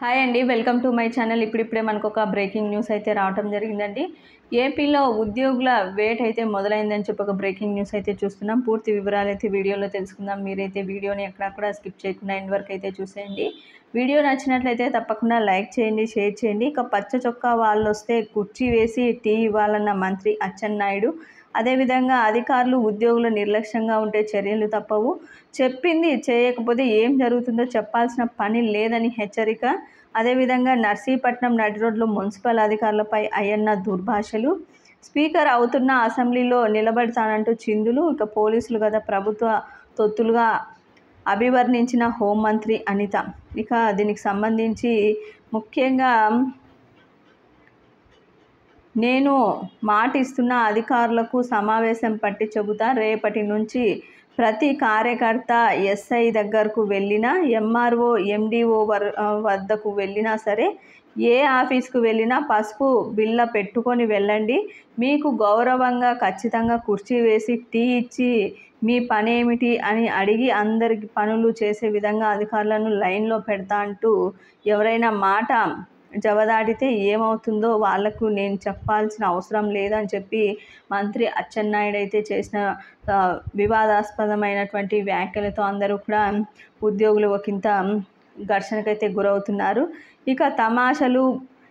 Hi అండి, welcome to my channel. ఇప్పుడిప్పుడే మనకు ఒక బ్రేకింగ్ న్యూస్ అయితే రావడం జరిగిందండి. ఏపీలో ఉద్యోగుల వేట్ అయితే మొదలైందని చెప్పి ఒక బ్రేకింగ్ న్యూస్ అయితే చూస్తున్నాం. పూర్తి వివరాలు అయితే వీడియోలో తెలుసుకుందాం. మీరైతే వీడియోని ఎక్కడా కూడా స్కిప్ చేయకుండా ఎండ్ వరకు అయితే చూసేయండి. వీడియో నచ్చినట్లయితే తప్పకుండా లైక్ చేయండి, షేర్ చేయండి. ఇక పచ్చ చొక్కా వాళ్ళు వస్తే కుర్చీ వేసి టీ ఇవ్వాలన్న మంత్రి అచ్చెన్నాయుడు. అదేవిధంగా అధికారులు ఉద్యోగులు నిర్లక్ష్యంగా ఉంటే చర్యలు తప్పవు, చెప్పింది చేయకపోతే ఏం జరుగుతుందో చెప్పాల్సిన పని లేదని హెచ్చరిక. అదేవిధంగా నర్సీపట్నం నడి రోడ్లో మున్సిపల్ అధికారులపై అయ్యన్న దుర్భాషలు. స్పీకర్ అవుతున్న అసెంబ్లీలో నిలబడతానంటూ చిందులు. ఇక పోలీసులు గత ప్రభుత్వ తొత్తులుగా అభివర్ణించిన హోంమంత్రి అనిత. ఇక దీనికి సంబంధించి ముఖ్యంగా నేను మాట ఇస్తున్న అధికారులకు సమావేశం పట్టి చెబుతా, రేపటి నుంచి ప్రతి కార్యకర్త ఎస్ఐ దగ్గరకు వెళ్ళినా, ఎంఆర్ఓ ఎండిఓ వద్దకు వెళ్ళినా సరే, ఏ ఆఫీస్కు వెళ్ళినా పసుపు బిళ్ళ పెట్టుకొని వెళ్ళండి. మీకు గౌరవంగా ఖచ్చితంగా కుర్చీ వేసి టీ ఇచ్చి మీ పనేమిటి అని అడిగి అందరికి పనులు చేసే విధంగా అధికారులను లైన్లో పెడతా అంటూ ఎవరైనా మాట జవదాటితే ఏమవుతుందో వాళ్లకు నేను చెప్పాల్సిన అవసరం లేదని చెప్పి మంత్రి అచ్చెన్నాయుడు అయితే చేసిన వివాదాస్పదమైనటువంటి వ్యాఖ్యలతో అందరూ కూడా ఉద్యోగులు ఒకంత ఘర్షణకైతే గురవుతున్నారు. ఇక తమాషలు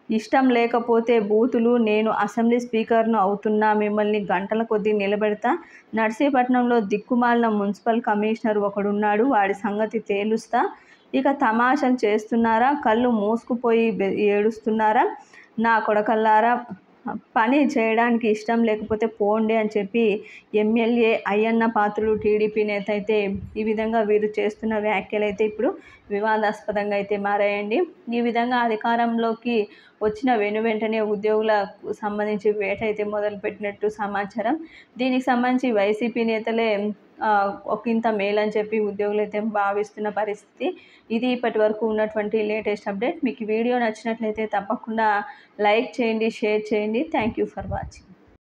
ఇష్టం లేకపోతే బూతులు, నేను అసెంబ్లీ స్పీకర్ను అవుతున్నా, మిమ్మల్ని గంటల కొద్దీ నిలబెడతా, నర్సీపట్నంలో దిక్కుమాలిన మున్సిపల్ కమిషనర్ ఒకడున్నాడు, వాడి సంగతి తేలుస్తా, ఇక తమాషలు చేస్తున్నారా, కళ్ళు మూసుకుపోయి ఏడుస్తున్నారా, నా కొడకల్లారా, పని చేయడానికి ఇష్టం లేకపోతే పోండి అని చెప్పి ఎమ్మెల్యే అయ్యన్న పాత్రుడు టీడీపీ నేత అయితే ఈ విధంగా వీరు చేస్తున్న వ్యాఖ్యలు అయితే ఇప్పుడు వివాదాస్పదంగా అయితే మారాయండి. ఈ విధంగా అధికారంలోకి వచ్చిన వెంటనే ఉద్యోగులకు సంబంధించి వేట అయితే మొదలుపెట్టినట్టు సమాచారం. దీనికి సంబంధించి వైసీపీ నేతలే ఒకంత మేలని చెప్పి ఉద్యోగులు అయితే భావిస్తున్న పరిస్థితి. ఇది ఇప్పటి వరకు ఉన్నటువంటి లేటెస్ట్ అప్డేట్. మీకు వీడియో నచ్చినట్లయితే తప్పకుండా లైక్ చేయండి, షేర్ చేయండి. Thank you for watching.